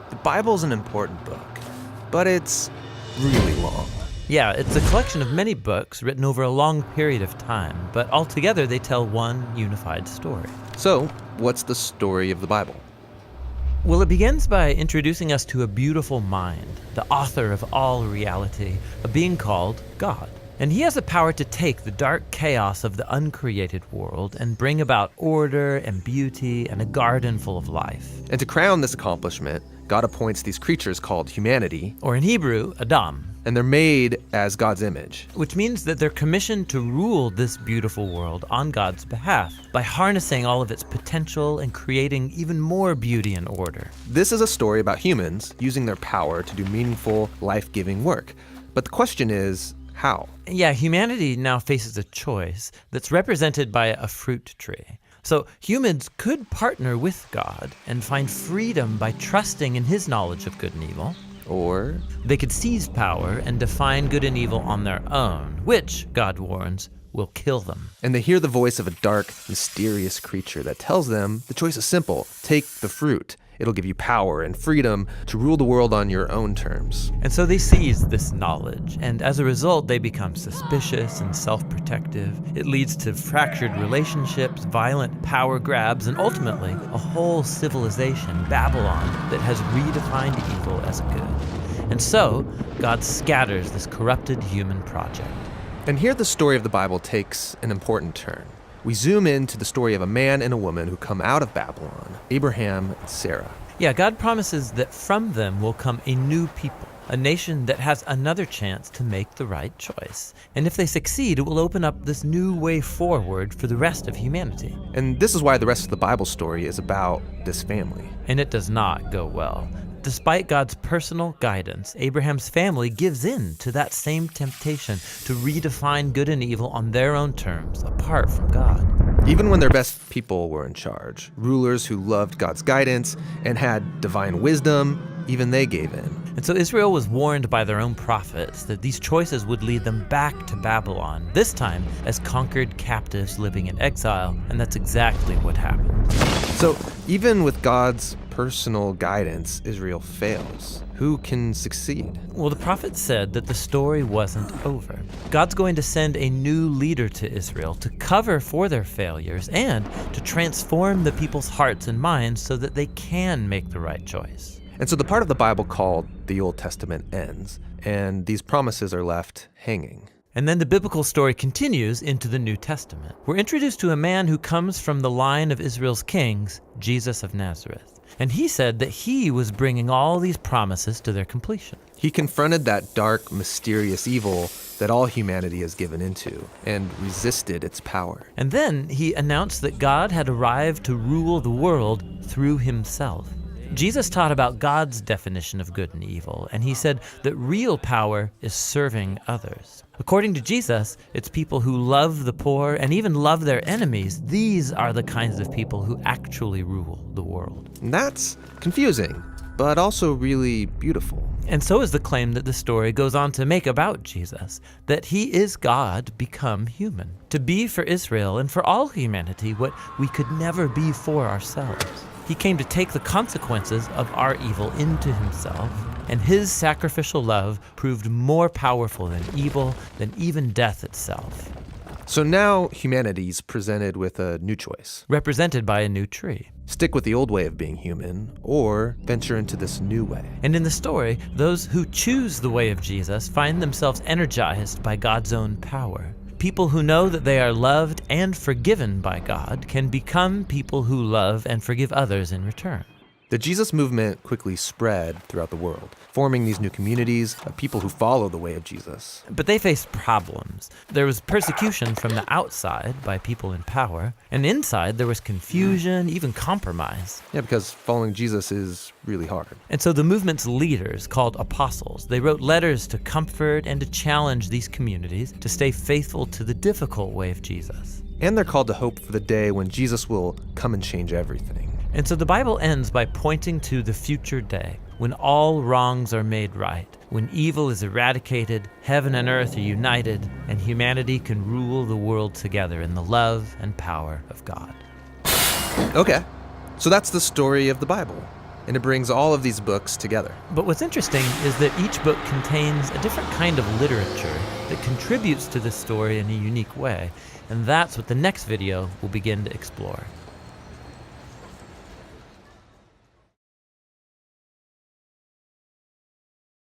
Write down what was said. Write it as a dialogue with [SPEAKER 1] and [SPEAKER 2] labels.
[SPEAKER 1] The Bible's an important book, but it's really long.
[SPEAKER 2] Yeah, it's a collection of many books written over a long period of time, but altogether they tell one unified story.
[SPEAKER 1] So, what's the story of the Bible?
[SPEAKER 2] Well, it begins by introducing us to a beautiful mind, the author of all reality, a being called God. And he has the power to take the dark chaos of the uncreated world and bring about order and beauty and a garden full of life.
[SPEAKER 1] And to crown this accomplishment, God appoints these creatures called humanity,
[SPEAKER 2] Or in Hebrew, Adam.
[SPEAKER 1] and they're made as God's image.
[SPEAKER 2] Which means that they're commissioned to rule this beautiful world on God's behalf by harnessing all of its potential and creating even more beauty and order.
[SPEAKER 1] This is a story about humans using their power to do meaningful, life-giving work. But the question is, how?
[SPEAKER 2] Yeah, humanity now faces a choice that's represented by a fruit tree. So humans could partner with God and find freedom by trusting in his knowledge of good and evil.
[SPEAKER 1] Or
[SPEAKER 2] They could seize power and define good and evil on their own, which, God warns, will kill them.
[SPEAKER 1] and they hear the voice of a dark, mysterious creature that tells them the choice is simple. Take the fruit. It'll give you power and freedom to rule the world on your own terms.
[SPEAKER 2] And so they seize this knowledge, and as a result, they become suspicious and self-protective. It leads to fractured relationships, violent power grabs, and ultimately, a whole civilization, Babylon, that has redefined evil as good. And so, God scatters this corrupted human project.
[SPEAKER 1] And here the story of the Bible takes an important turn. We zoom into the story of a man and a woman who come out of Babylon, Abraham and Sarah.
[SPEAKER 2] Yeah, God promises that from them will come a new people, a nation that has another chance to make the right choice. And if they succeed, it will open up this new way forward for the rest of humanity.
[SPEAKER 1] And this is why the rest of the Bible story is about this family.
[SPEAKER 2] And it does not go well. Despite God's personal guidance, Abraham's family gives in to that same temptation to redefine good and evil on their own terms, apart from God.
[SPEAKER 1] Even when their best people were in charge, rulers who loved God's guidance and had divine wisdom, even they gave in.
[SPEAKER 2] And so Israel was warned by their own prophets that these choices would lead them back to Babylon, this time as conquered captives living in exile, and that's exactly what happened.
[SPEAKER 1] So even with God's personal guidance, Israel fails. Who can succeed?
[SPEAKER 2] Well, the prophet said that the story wasn't over. God's going to send a new leader to Israel to cover for their failures and to transform the people's hearts and minds so that they can make the right choice.
[SPEAKER 1] And so the part of the Bible called the Old Testament ends, and these promises are left hanging.
[SPEAKER 2] And then the biblical story continues into the New Testament. We're introduced to a man who comes from the line of Israel's kings, Jesus of Nazareth. And he said that he was bringing all these promises to their completion.
[SPEAKER 1] He confronted that dark, mysterious evil that all humanity has given into and resisted its power.
[SPEAKER 2] And then he announced that God had arrived to rule the world through himself. Jesus taught about God's definition of good and evil, and he said that real power is serving others. According to Jesus, it's people who love the poor and even love their enemies. These are the kinds of people who actually rule the world.
[SPEAKER 1] And that's confusing, but also really beautiful.
[SPEAKER 2] And so is the claim that the story goes on to make about Jesus, that he is God become human, to be for Israel and for all humanity what we could never be for ourselves. He came to take the consequences of our evil into himself, and his sacrificial love proved more powerful than evil, than even death itself.
[SPEAKER 1] So now humanity's presented with a new choice.
[SPEAKER 2] Represented by a new tree.
[SPEAKER 1] Stick with the old way of being human, or venture into this new way.
[SPEAKER 2] And in the story, those who choose the way of Jesus find themselves energized by God's own power. People who know that they are loved and forgiven by God can become people who love and forgive others in return.
[SPEAKER 1] The Jesus movement quickly spread throughout the world, forming these new communities of people who follow the way of Jesus.
[SPEAKER 2] But they faced problems. There was persecution from the outside by people in power, and inside there was confusion, even compromise.
[SPEAKER 1] Yeah, because following Jesus is really hard.
[SPEAKER 2] And so the movement's leaders, called apostles, they wrote letters to comfort and to challenge these communities to stay faithful to the difficult way of Jesus.
[SPEAKER 1] And they're called to hope for the day when Jesus will come and change everything.
[SPEAKER 2] And so the Bible ends by pointing to the future day, when all wrongs are made right, when evil is eradicated, heaven and earth are united, and humanity can rule the world together in the love and power of God.
[SPEAKER 1] Okay, so that's the story of the Bible. and it brings all of these books together.
[SPEAKER 2] But what's interesting is that each book contains a different kind of literature that contributes to this story in a unique way, and that's what the next video will begin to explore.